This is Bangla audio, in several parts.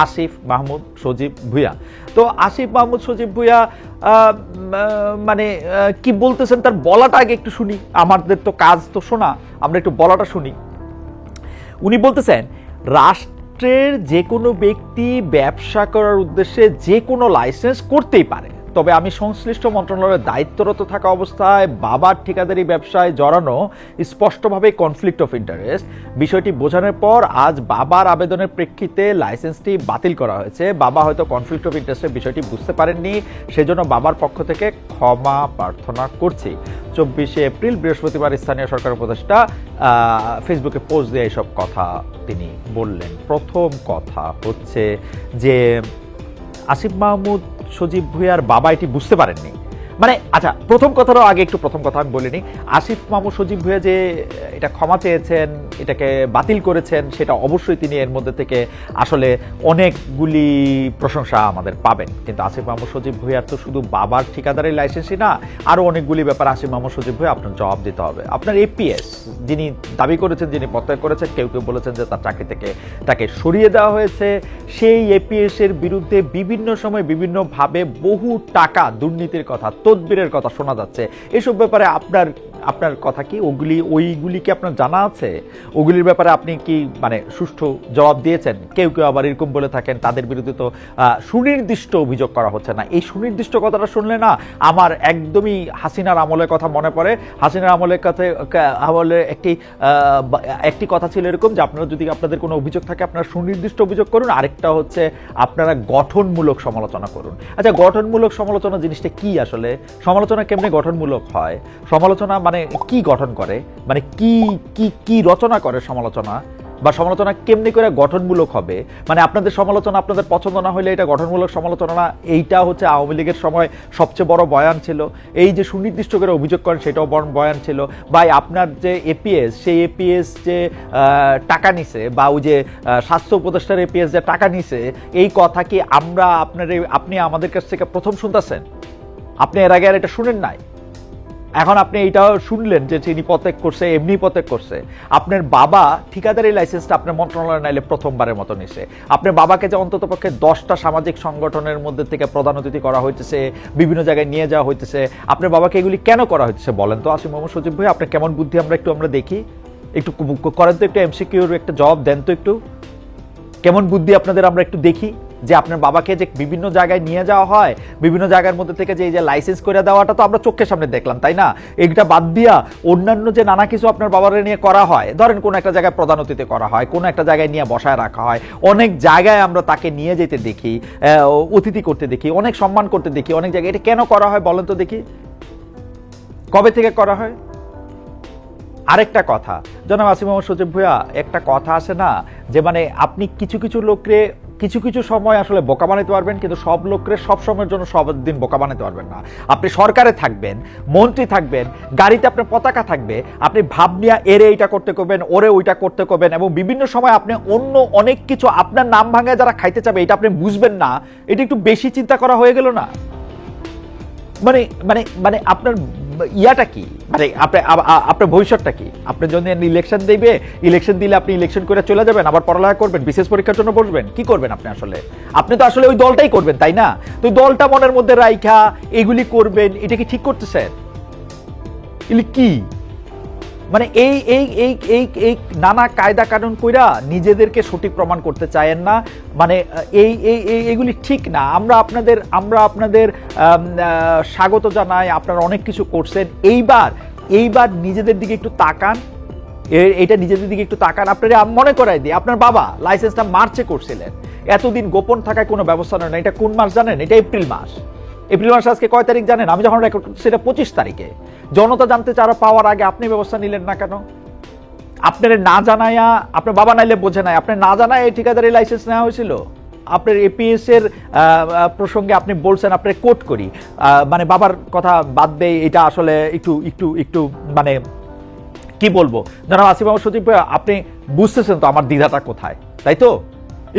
আসিফ মাহমুদ সজীব ভুঁইয়া। তো আসিফ মাহমুদ সজীব ভুঁইয়া মানে কি বলতেছেন তার বলাটা আগে একটু শুনি। আমাদের তো কাজ তো শোনা, আমরা একটু বলাটা শুনি। উনি বলতেছেন রাষ্ট্রের যে কোনো ব্যক্তি ব্যবসা করার উদ্দেশ্যে যে কোনো লাইসেন্স করতেই পারে, তবে আমি সংশ্লিষ্ট মন্ত্রণালয়ের দায়িত্বরত থাকা অবস্থায় বাবার ঠিকাদারি ব্যবসায় জড়ানো স্পষ্টভাবে কনফ্লিক্ট অফ ইন্টারেস্ট বিষয়টি বোঝানোর পর আজ বাবার আবেদনের প্রেক্ষিতে লাইসেন্সটি বাতিল করা হয়েছে। বাবা হয়তো কনফ্লিক্ট অফ ইন্টারেস্টের বিষয়টি বুঝতে পারেননি, সেজন্য বাবার পক্ষ থেকে ক্ষমা প্রার্থনা করছি। 24শে এপ্রিল বৃহস্পতিবার স্থানীয় সরকার উপদেষ্টা ফেসবুকে পোস্ট দিয়ে এইসব কথা তিনি বললেন। প্রথম কথা হচ্ছে যে আসিফ মাহমুদ সজীব ভুঁইয়ার বাবা এটি বুঝতে পারেননি। মানে আচ্ছা, প্রথম কথারও আগে একটু প্রথম কথা আমি বলিনি। আসিফ মাহমুদ সজীব ভুঁইয়া যে এটা ক্ষমা চেয়েছেন, এটাকে বাতিল করেছেন, সেটা অবশ্যই তিনি এর মধ্যে থেকে আসলে অনেকগুলি প্রশংসা আমাদের পাবেন। কিন্তু আসিফ মাহমুদ সজীব ভুঁইয়ার তো শুধু বাবার ঠিকাদারি লাইসেন্সই না, আরও অনেকগুলি ব্যাপার আসিফ মাহমুদ সজীব ভুঁইয়া আপনার জবাব দিতে হবে। আপনার এপিএস যিনি দাবি করেছেন, যিনি প্রত্যয় করেছেন, কেউ কেউ বলেছেন যে তার চাকরি থেকে তাকে সরিয়ে দেওয়া হয়েছে, সেই এপিএস এর বিরুদ্ধে বিভিন্ন সময় বিভিন্নভাবে বহু টাকা দুর্নীতির কথা, তদবিরের কথা শোনা যাচ্ছে। এসব ব্যাপারে আপনার কথা কি? ওইগুলি কি আপনার জানা আছে? ওগুলির ব্যাপারে আপনি কি মানে সুষ্ঠু জবাব দিয়েছেন? কেউ কেউ আবার এরকম বলে থাকেন তাদের বিরুদ্ধে তো সুনির্দিষ্ট অভিযোগ করা হচ্ছে না। এই সুনির্দিষ্ট কথাটা শুনলে না আমার একদমই হাসিনার আমলের কথা মনে পড়ে। হাসিনার আমলের আমলে একটি কথা ছিল এরকম যে আপনারা যদি আপনাদের কোনো অভিযোগ থাকে আপনারা সুনির্দিষ্ট অভিযোগ করুন, আরেকটা হচ্ছে আপনারা গঠনমূলক সমালোচনা করুন। আচ্ছা, গঠনমূলক সমালোচনা জিনিসটা কি? আসলে সমালোচনা কেমনে গঠনমূলক হয়? সমালোচনা মানে কি গঠন করে, মানে কি কি কি রচনা করে সমালোচনা, বা সমালোচনা কেমনি করে গঠনমূলক হবে? মানে আপনাদের সমালোচনা আপনাদের পছন্দ না হলে এটা গঠনমূলক সমালোচনা না। এইটা হচ্ছে আওয়ামী লীগের সময় সবচেয়ে বড় বয়ান ছিল। এই যে সুনির্দিষ্ট করে অভিযোগ করেন সেটাও বড় বয়ান ছিল। বা আপনার যে এপিএস, সেই এপিএস যে টাকা নিছে, বা ওই যে স্বাস্থ্য উপদেষ্টার এপিএস যে টাকা নিছে, এই কথা কি আপনি আমাদের কাছ থেকে প্রথম শুনতেছেন? আপনি এর আগে আর এটা শুনেন নাই, এখন আপনি এইটাও শুনলেন যে তিনি পদত্যাগ করছে, এমনি পদত্যাগ করছে। আপনার বাবা ঠিকাদারি লাইসেন্সটা আপনার মন্ত্রণালয় নাইলে প্রথমবারের মতো নিছে। আপনার বাবাকে যে অন্তত পক্ষে 10টা সামাজিক সংগঠনের মধ্যে থেকে প্রধান অতিথি করা হইতেছে, বিভিন্ন জায়গায় নিয়ে যাওয়া হইতেছে, আপনার বাবাকে এগুলি কেন করা হইতেছে বলেন তো আসিফ মাহমুদ সজীব ভাই? আপনার কেমন বুদ্ধি আমরা দেখি, একটু করেন তো, একটু এমসিকিউর একটা জবাব দেন তো, একটু কেমন বুদ্ধি আপনাদের আমরা একটু দেখি। যে আপনার বাবাকে যে বিভিন্ন জায়গায় নিয়ে যাওয়া হয়, বিভিন্ন জায়গার মধ্যে থেকে যে এই যে লাইসেন্স করে দেওয়াটা তো আমরা চোখের সামনে দেখলাম, তাই না? এইটা বাদ দিয়া অন্যান্য যে নানা কিছু আপনার বাবার নিয়ে করা হয়, ধরেন কোনো একটা জায়গায় প্রধান অতিথি করা হয়, কোনো একটা জায়গায় নিয়ে বসায় রাখা হয়, অনেক জায়গায় আমরা তাকে নিয়ে যেতে দেখি, অতিথি করতে দেখি, অনেক সম্মান করতে দেখি, অনেক জায়গায়। এটা কেন করা হয় বলেন তো দেখি? কবে থেকে করা হয়? আরেকটা কথা, জনাব আসিফ মাহমুদ সজীব ভুঁইয়া, একটা কথা আছে না যে মানে আপনি কিছু কিছু লোকরে কিছু কিছু সময় আসলে বোকা বানাতে পারবেন, কিন্তু সব লোকরে সব সময়ের জন্য সব দিন বোকা বানাতে পারবেন না। আপনি সরকারে থাকবেন, মন্ত্রী থাকবেন, গাড়িতে আপনার পতাকা থাকবে, আপনি ভাব নিয়ে এরে এইটা করতে করবেন, ওরে ওইটা করতে করবেন, এবং বিভিন্ন সময় আপনি অন্য অনেক কিছু আপনার নাম ভাঙায় যারা খাইতে চাবে এটা আপনি বুঝবেন না। এটা একটু বেশি চিন্তা করা হয়ে গেল না? মানে মানে মানে আপনার ইয়াটা কি? মানে আপনার ভবিষ্যৎটা কি? আপনার জন্য ইলেকশন দিবে, ইলেকশন দিলে আপনি ইলেকশন করে চলে যাবেন, আবার পড়ালেখা করবেন, বিশেষ পরীক্ষার জন্য বসবেন, কি করবেন আপনি? আপনি তো আসলে ওই দলটাই করবেন, তাই না? তো ওই দলটা মনের মধ্যে রাইখা এগুলি করবেন, এটা কি ঠিক করতেছেন? এগুলি কি মানে এই এই এই এই এই নানা কায়দা কানুন কইরা নিজেদেরকে সঠিক প্রমাণ করতে চায়েন না। মানে এই এই এইগুলি ঠিক না। আমরা আপনাদের স্বাগত জানাই, আপনারা অনেক কিছু করছেন। এইবার নিজেদের দিকে একটু তাকান, এটা নিজেদের দিকে একটু তাকান। আপনারা মনে করাই দিই, আপনার বাবা লাইসেন্সটা মার্চে করছিলেন, এতদিন গোপন থাকায় কোনো ব্যবস্থা নেই না। এটা কোন মাস জানেন? এটা এপ্রিল মাস। এপ্রিল মাস আজকে কয় তারিখ জানেন? আমি যখন রেকর্ড করছি সেটা 25 তারিখে। জনতা জানতে চারা পাওয়ার আগে আপনি ব্যবস্থা নিলেন না কেন? আপনার না জানায়া, আপনার বাবা নাইলে বোঝে নাই, আপনার না জানায় এই ঠিকাদারি লাইসেন্স নেওয়া হয়েছিল। আপনার এপিএস এর প্রসঙ্গে আপনি বলছেন, আপনার কোট করি, মানে বাবার কথা বাদ দেই, এটা আসলে একটু একটু একটু মানে কি বলবো, জনাব আসিফ মাহমুদ সজীব ভাই, আপনি বুঝতেছেন তো আমার দ্বিধাটা কোথায়, তাই তো?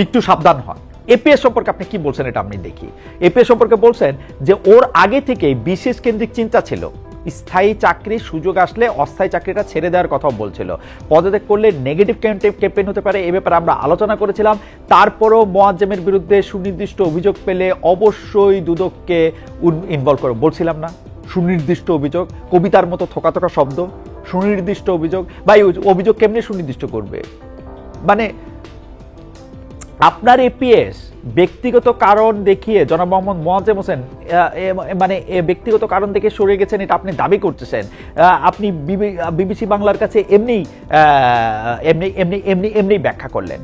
একটু সাবধান হন। এপিএস সম্পর্কে আপনি কি বলছেন এটা আমি দেখি। এপিএস সম্পর্কে বলছেন যে ওর আগে থেকেই বিশেষ কেন্দ্রিক চিন্তা ছিল, স্থায়ী চাকরির সুযোগ আসলে অস্থায়ী চাকরিটা ছেড়ে দেওয়ার কথাও বলছিল। পদত্যাগ করলে নেগেটিভ ক্যাম্পেইন হতে পারে, এ ব্যাপারে আমরা আলোচনা করেছিলাম। তারপরও মোয়াজ্জেমের বিরুদ্ধে সুনির্দিষ্ট অভিযোগ পেলে অবশ্যই দুদককে ইনভলভ করে, বলছিলাম না? সুনির্দিষ্ট অভিযোগ, কবিতার মতো থোকা থোকা শব্দ, সুনির্দিষ্ট অভিযোগ। ভাই অভিযোগ কেমনি সুনির্দিষ্ট করবে? মানে আপনার এপিএস ব্যক্তিগত কারণ দেখিয়ে জনাব মোহাম্মদ মোয়াজ্জেম হোসেন মানে ব্যক্তিগত কারণ দেখে সরে গেছেন, এটা আপনি দাবি করতেছেন। আপনি বিবিসি বাংলার কাছে এমনি এমনি এমনি এমনি এমনি ব্যাখ্যা করলেন।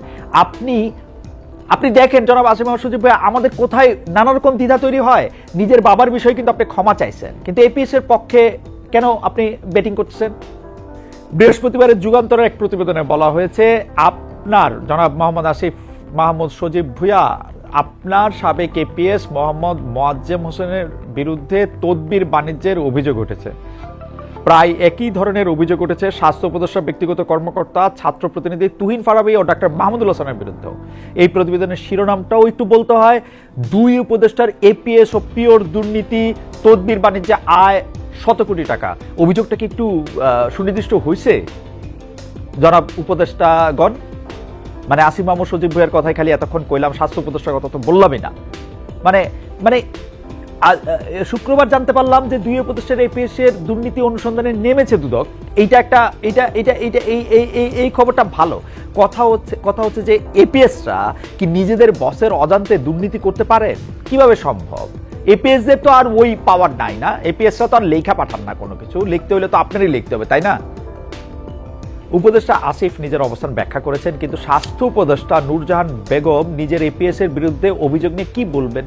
আপনি দেখেন জনাব আসিফ মাহমুদ সজীব ভাই, আমাদের কোথায় নানা রকম দ্বিধা তৈরি হয়। নিজের বাবার বিষয়ে কিন্তু আপনি ক্ষমা চাইছেন, কিন্তু এপিএস এর পক্ষে কেন আপনি ব্যাটিং করতেছেন? বৃহস্পতিবারের যুগান্তরের এক প্রতিবেদনে বলা হয়েছে, আপনার জনাব মোহাম্মদ আসিফ মাহমুদ সজীব ভুঁইয়া আপনার সাবেক এপিএস মোহাম্মদ মোয়াজ্জেম হোসেনের বিরুদ্ধে তদবির বাণিজ্যের অভিযোগ উঠেছে। প্রায় একই ধরনের অভিযোগ উঠেছে স্বাস্থ্য উপদেষ্টা, ব্যক্তিগত কর্মকর্তা, ছাত্র প্রতিনিধি তুহিন ফারাবী ও ডাক্তার মাহমুদুল হাসানের বিরুদ্ধেও। এই প্রতিবেদনের শিরোনামটাও একটু বলতে হয়, দুই উপদেষ্টার এপিএস ও পিওর দুর্নীতি, তদবির বাণিজ্যে আয় শত কোটি টাকা। অভিযোগটা কি একটু সুনির্দিষ্ট হয়েছে জনাব উপদেষ্টাগণ? মানে আসিফ মাহমুদ সজীব ভুঁইয়ার কথাই খালি এতক্ষণ কইলাম, স্বাস্থ্য উপদেষ্টার কথা তো বললামই না। মানে শুক্রবার জানতে পারলাম যে দুই উপদেষ্টার এপিএস এর দুর্নীতি অনুসন্ধানে নেমেছে দুদক। এই খবরটা ভালো। কথা হচ্ছে যে এপিএসরা কি নিজেদের বসের অজান্তে দুর্নীতি করতে পারে? কিভাবে সম্ভব? এপিএসদের তো আর ওই পাওয়ার নাই না, এপিএসরা তো আর লেখা পাঠান না, কোনো কিছু লিখতে হলে তো আপনারই লিখতে হবে, তাই না? উপদেষ্টা আসিফ নিজের অবস্থান ব্যাখ্যা করেছেন, কিন্তু স্বাস্থ্য উপদেষ্টা নূরজাহান বেগম নিজের এপিএস এর বিরুদ্ধে অভিযোগ নিয়ে কি বলবেন?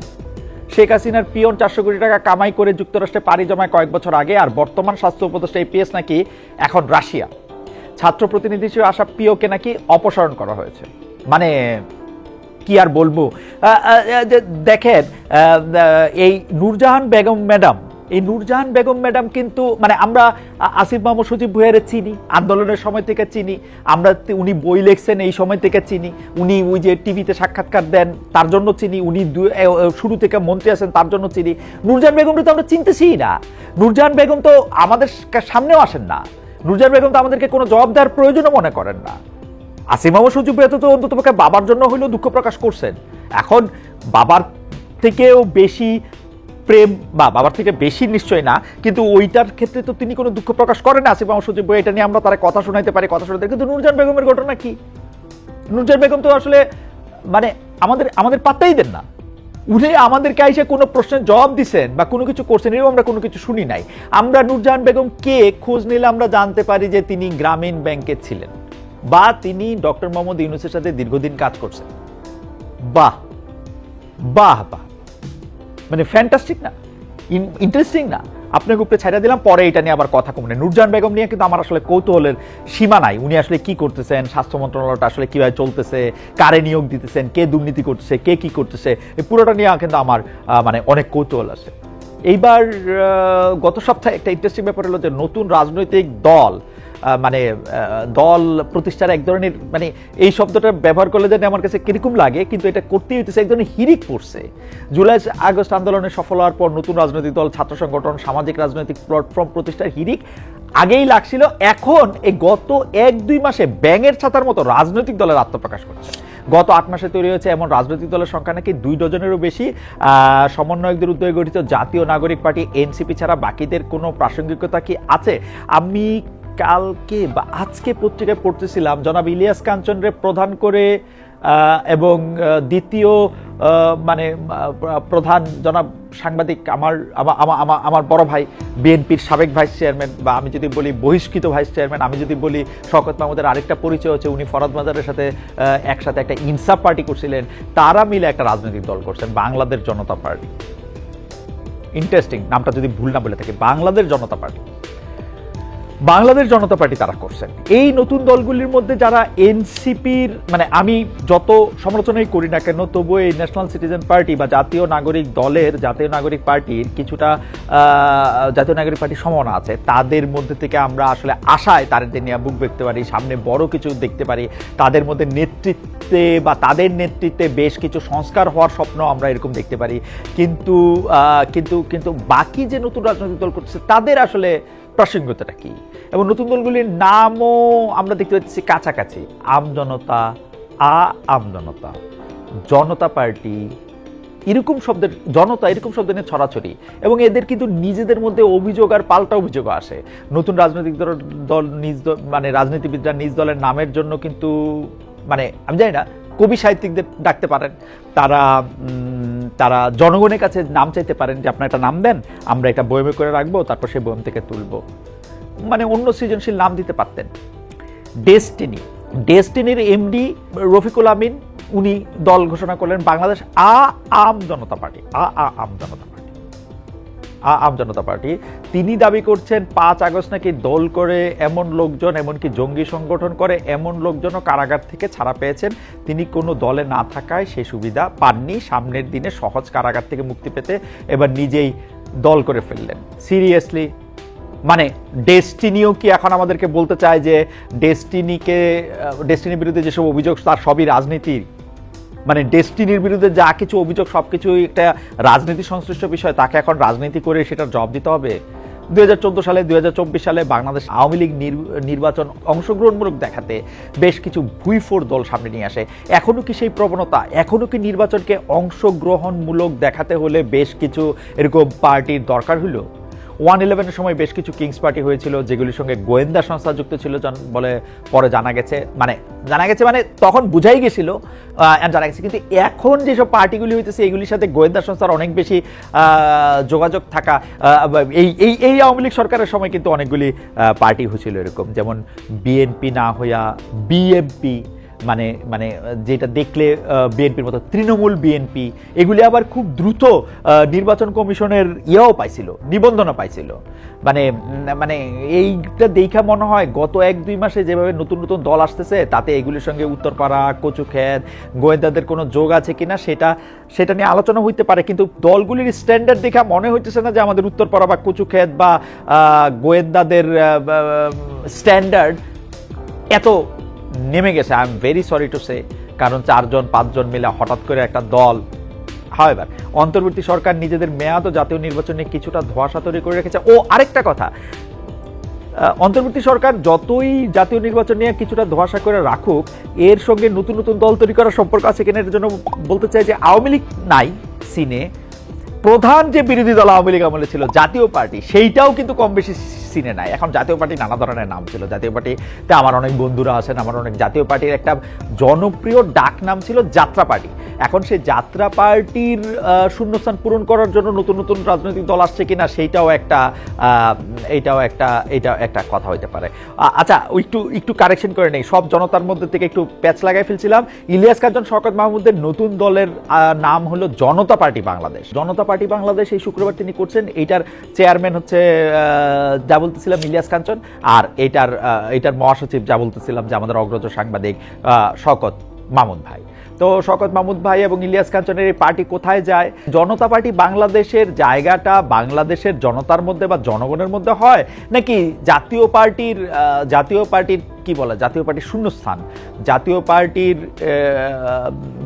শেখ হাসিনার পিয়ন 400 কোটি টাকা কামাই করে যুক্তরাষ্ট্রে পাড়ি জমায় কয়েক বছর আগে, আর বর্তমান স্বাস্থ্য উপদেষ্টা এপিএস নাকি এখন রাশিয়া। ছাত্র প্রতিনিধি হিসেবে আসা পিওকে নাকি অপসারণ করা হয়েছে। মানে কি আর বলবো। দেখেন, এই নূরজাহান বেগম ম্যাডাম কিন্তু মানে আমরা আসিফ মাহমুদ সজীব ভুঁইয়ারে চিনি, আন্দোলনের সময় থেকে চিনি আমরা, উনি বই লিখছেন এই সময় থেকে চিনি, উনি ওই যে টিভিতে সাক্ষাৎকার দেন তার জন্য চিনি, উনি শুরু থেকে মন্ত্রী আছেন তার জন্য চিনি। নূরজাহান বেগমকে তো আমরা চিনতেছি না। নূরজাহান বেগম তো আমাদের সামনেও আসেন না। নূরজাহান বেগম তো আমাদেরকে কোনো জবাব দেওয়ার প্রয়োজনও মনে করেন না। আসিফ মাহমুদ সজীব ভুঁইয়া তো অন্ততপক্ষে বাবার জন্য হইলেও দুঃখ প্রকাশ করছেন। এখন বাবার থেকেও বেশি প্রেম, বা বাবার থেকে বেশি নিশ্চয় না, কিন্তু ওইটার ক্ষেত্রে তো তিনি কোনো দুঃখ প্রকাশ করেন না। আসিফ মাহমুদ সজীব ভুঁইয়া, এটা নিয়ে আমরা তারা কথা শোনাইতে পারি, কিন্তু নূরজাহান বেগমের ঘটনা কি? নূরজাহান বেগম তো আসলে মানে আমাদের পাত্তাই দেন না। উনি আমাদেরকে এসে কোনো প্রশ্নের জবাব দিচ্ছেন বা কোনো কিছু করছেন, এরকম আমরা কোনো কিছু শুনি নাই। আমরা নূরজাহান বেগম কে খোঁজ নিলে আমরা জানতে পারি যে তিনি গ্রামীণ ব্যাংকে ছিলেন বা তিনি ডক্টর মোহাম্মদ ইউনূসের সাথে দীর্ঘদিন কাজ করছেন। বাহ বাহ বাহ, মানে ফ্যান্টাস্টিক না? ইন্টারেস্টিং না? আপনাকে উপরে ছাড়া দিলাম, পরে এটা নিয়ে আবার কথা কমে। নূরজাহান বেগম নিয়ে কিন্তু আমার আসলে কৌতূহলের সীমা নাই। উনি আসলে কি করতেছেন, স্বাস্থ্য মন্ত্রণালয়টা আসলে কিভাবে চলতেছে, কারে নিয়োগ দিতেছেন, কে দুর্নীতি করতেছে, কে কি করতেছে, এই পুরোটা নিয়ে কিন্তু আমার মানে অনেক কৌতূহল আছে। এইবার গত সপ্তাহে একটা ইন্টারেস্টিং ব্যাপার হলো যে নতুন রাজনৈতিক দল মানে দল প্রতিষ্ঠার এক ধরনের, মানে এই শব্দটা ব্যবহার করলে যেন আমার কাছে কিরকম লাগে, কিন্তু এটা করতেই হইতেছে, এক ধরনের হিরিক পড়ছে। জুলাই আগস্ট আন্দোলনে সফল হওয়ার পর নতুন রাজনৈতিক দল, ছাত্র সংগঠন, সামাজিক রাজনৈতিক প্ল্যাটফর্ম প্রতিষ্ঠার হিরিক আগেই লাগছিল। এখন এই গত 1-2 মাসে ব্যাঙের ছাতার মতো রাজনৈতিক দলের আত্মপ্রকাশ করছে। গত 8 মাসে তৈরি হয়েছে এমন রাজনৈতিক দলের সংখ্যা নাকি 2 ডজনেরও বেশি। সমন্বয়কদের উদ্যোগে গঠিত জাতীয় নাগরিক পার্টি এনসিপি ছাড়া বাকিদের কোনো প্রাসঙ্গিকতা কি আছে? আমি কালকে বা আজকে পত্রিকায় পড়তেছিলাম, জনাব ইলিয়াস কাঞ্চনরে প্রধান করে এবং দ্বিতীয় মানে প্রধান জনাব সাংবাদিক আমার বড় ভাই, বিএনপির সাবেক ভাইস চেয়ারম্যান, বা আমি যদি বলি বহিষ্কৃত ভাইস চেয়ারম্যান, আমি যদি বলি শওকত মাহমুদের আরেকটা পরিচয় হচ্ছে উনি ফরাদ মাজারের সাথে একসাথে একটা ইনসাফ পার্টি করছিলেন, তারা মিলে একটা রাজনৈতিক দল করছেন, বাংলাদেশ জনতা পার্টি। ইন্টারেস্টিং নামটা, যদি ভুল না বলে থাকি, বাংলাদেশ জনতা পার্টি। বাংলাদেশ জনতা পার্টি তারা করছেন। এই নতুন দলগুলির মধ্যে যারা এনসিপির, মানে আমি যত সমালোচনাই করি না কেন, তবুও এই ন্যাশনাল সিটিজেন পার্টি বা জাতীয় নাগরিক দলের, জাতীয় নাগরিক পার্টির কিছুটা জাতীয় নাগরিক পার্টির সম্ভাবনা আছে। তাদের মধ্যে থেকে আমরা আসলে আশায় তাদের নিয়ে বুক দেখতে পারি, সামনে বড় কিছু দেখতে পারি, তাদের মধ্যে নেতৃত্বে বা তাদের নেতৃত্বে বেশ কিছু সংস্কার হওয়ার স্বপ্ন আমরা এরকম দেখতে পারি। কিন্তু কিন্তু কিন্তু বাকি যে নতুন রাজনৈতিক দল করছে তাদের আসলে প্রাসঙ্গিকতাটা কি, এবং নতুন দলগুলির নামও আমরা দেখতে পাচ্ছি কাছাকাছি। আমজনতা, আমজনতা, জনতা পার্টি, এরকম শব্দের, জনতা এরকম শব্দ নিয়ে ছড়াছড়ি, এবং এদের কিন্তু নিজেদের মধ্যে অভিযোগ আর পাল্টা অভিযোগও আসে। নতুন রাজনৈতিক দল নিজ মানে রাজনীতিবিদরা নিজ দলের নামের জন্য কিন্তু, মানে আমি জানি না, কবি সাহিত্যিকদের ডাকতে পারেন, তারা তারা জনগণের কাছে নাম চাইতে পারেন যে আপনার একটা নাম দেন, আমরা এটা বয়মে করে রাখবো, তারপর সেই বয়ম থেকে তুলবো, মানে অন্য সৃজনশীল নাম দিতে পারতেন। ডেস্টিনির এমডি রফিকুল আমিন, উনি দল ঘোষণা করলেন বাংলাদেশ আম জনতা পার্টি। আম জনতা পার্টি তিনি দাবি করছেন 5 আগস্ট নাকি দল করে এমন লোকজন, এমনকি জঙ্গি সংগঠন করে এমন লোকজনও কারাগার থেকে ছাড়া পেয়েছেন। তিনি কোনো দলে না থাকায় সেই সুবিধা পাননি, সামনের দিনে সহজ কারাগার থেকে মুক্তি পেতে এবার নিজেই দল করে ফেললেন। সিরিয়াসলি, মানে ডেস্টিনিও কি এখন আমাদেরকে বলতে চায় যে ডেস্টিনির বিরুদ্ধে যেসব অভিযোগ তার সবই রাজনীতির, মানে ডেস্টিনির বিরুদ্ধে যা কিছু অভিযোগ সবকিছুই একটা রাজনীতি সংশ্লিষ্ট বিষয়, তাকে এখন রাজনীতি করে সেটার জবাব দিতে হবে। 2014 সালে 2024 সালে বাংলাদেশ আওয়ামী লীগ নির্বাচন অংশগ্রহণমূলক দেখাতে বেশ কিছু ভুইফোর দল সামনে নিয়ে আসে। এখনো কি সেই প্রবণতা, এখনো কি নির্বাচনকে অংশগ্রহণমূলক দেখাতে হলে বেশ কিছু এরকম পার্টির দরকার হলো? 111-এর সময় বেশ কিছু কিংস পার্টি হয়েছিল, যেগুলির সঙ্গে গোয়েন্দা সংস্থা যুক্ত ছিল বলে পরে জানা গেছে, মানে তখন বুঝাই গেছিল, জানা গেছে। কিন্তু এখন যেসব পার্টিগুলি হইতেছে এগুলির সাথে গোয়েন্দা সংস্থার অনেক বেশি যোগাযোগ থাকা। এই আওয়ামী লীগ সরকারের সময় কিন্তু অনেকগুলি পার্টি হয়েছিল এরকম, যেমন বিএনপি না হইয়া বিএমপি, মানে যেটা দেখলে বিএনপির মতো তৃণমূল বিএনপি, এগুলি আবার খুব দ্রুত নির্বাচন কমিশনের পাইছিল, নিবন্ধনও পাইছিল। মানে এইটা দেখা মনে হয় গত 1-2 মাসে যেভাবে নতুন নতুন দল আসতেছে, তাতে এগুলির সঙ্গে উত্তরপাড়া, কচুক্ষেত, গোয়েন্দাদের কোনো যোগ আছে কিনা সেটা নিয়ে আলোচনা হইতে পারে। কিন্তু দলগুলির স্ট্যান্ডার্ড দেখা মনে হইতেছে না যে আমাদের উত্তরপাড়া বা কচুক্ষেত বা গোয়েন্দাদের স্ট্যান্ডার্ড এত নেমে গেছে। I am very sorry to say, কারণ 4-5 মিলে হঠাৎ করে একটা দল। হাওয়েভার, অন্তর্বর্তী সরকার নিজেদের মেয়াদ ও জাতীয় নির্বাচনে কিছুটা ধোঁয়াশা তৈরি করে রেখেছে। ও আরেকটা কথা, অন্তর্বর্তী সরকার যতই জাতীয় নির্বাচন নিয়ে কিছুটা ধোঁয়াশা করে রাখুক, এর সঙ্গে নতুন নতুন দল তৈরি করার সম্পর্ক আছে কিনা এর জন্য বলতে চাই যে আওয়ামী লীগ নাই সিনে, প্রধান যে বিরোধী দল আওয়ামী লীগ আমলে ছিল জাতীয় পার্টি, সেইটাও কিন্তু কম বেশি সিনে নাই। এখন জাতীয় পার্টি নানা ধরনের নাম ছিল, জাতীয় পার্টিতে আমার অনেক বন্ধুরা আছেন, আমার অনেক জাতীয় পার্টির একটা জনপ্রিয় ডাক নাম ছিল যাত্রা পার্টি। এখন সেই যাত্রা পার্টির শূন্যস্থান পূরণ করার জন্য নতুন নতুন রাজনৈতিক দল আসছে কিনা সেইটাও একটা কথা হইতে পারে। আচ্ছা, একটু কারেকশন করে নেই, সব জনতার মধ্যে থেকে একটু প্যাচ লাগাই ফেলছিলাম। ইলিয়াস কাঞ্চন শওকত মাহমুদের নতুন দলের নাম হলো জনতা পার্টি বাংলাদেশ। জনতা পার্টি বাংলাদেশ এই শুক্রবার তিনি করছেন। এইটার চেয়ারম্যান হচ্ছে যা বলতেছিলাম ইলিয়াস কাঞ্চন, আর এইটার মহাসচিব যা বলতেছিলাম যে আমাদের অগ্রজ সাংবাদিক শওকত মাহমুদ ভাই। তো শওকত মাহমুদ ভাই এবং ইলিয়াস কাঞ্চনের এই পার্টি কোথায় যায়? জনতা পার্টি বাংলাদেশের জায়গাটা বাংলাদেশের জনতার মধ্যে বা জনগণের মধ্যে হয়, নাকি জাতীয় পার্টির কি বলে, জাতীয় পার্টির শূন্যস্থান, জাতীয় পার্টির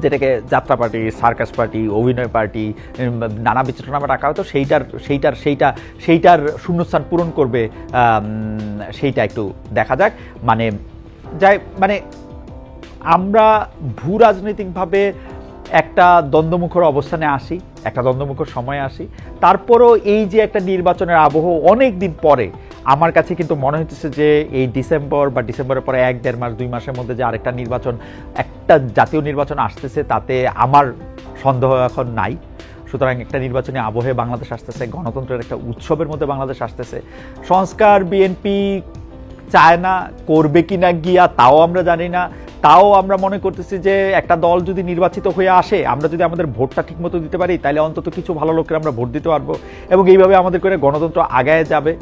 যেটাকে যাত্রা পার্টি, সার্কাস পার্টি, অভিনয় পার্টি, নানা বিচিত্র নামে ডাকা হতো, সেইটার শূন্যস্থান পূরণ করবে, সেইটা একটু দেখা যাক। মানে আমরা ভূ রাজনৈতিকভাবে একটা দ্বন্দ্বমুখর অবস্থানে আসি, একটা দ্বন্দ্বমুখর সময়ে আসি। তারপরও এই যে একটা নির্বাচনের আবহ অনেক দিন পরে, আমার কাছে কিন্তু মনে হচ্ছে যে এই ডিসেম্বর বা ডিসেম্বরের পরে 1-1.5 মাস 2 মাসের মধ্যে যে আরেকটা নির্বাচন, একটা জাতীয় নির্বাচন আসতেছে, তাতে আমার সন্দেহ এখন নাই। সুতরাং একটা নির্বাচনী আবহে বাংলাদেশ আসতেছে, গণতন্ত্রের একটা উৎসবের মধ্যে বাংলাদেশ আসতেছে। সংস্কার বিএনপি চায় না, করবে কিনা গিয়া তাও আমরা জানি না। তাও আমরা মনে করতেছি যে একটা দল যদি নির্বাচিত হয়ে আসে, আমরা যদি আমাদের ভোটটা ঠিকমতো দিতে পারি, তাহলে অন্তত কিছু ভালো লোকের আমরা ভোট দিতে পারবো, এবং এইভাবে আমাদের করে গণতন্ত্র আগায় যাবে।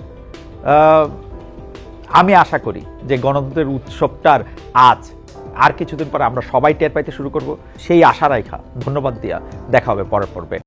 আমি আশা করি যে গণতন্ত্রের উৎসবটার আজ আর কিছুদিন পরে আমরা সবাই টের পাইতে শুরু করব, সেই আশা রাখা ধন্যবাদ দিয়া দেখা হবে পরের পর্বে।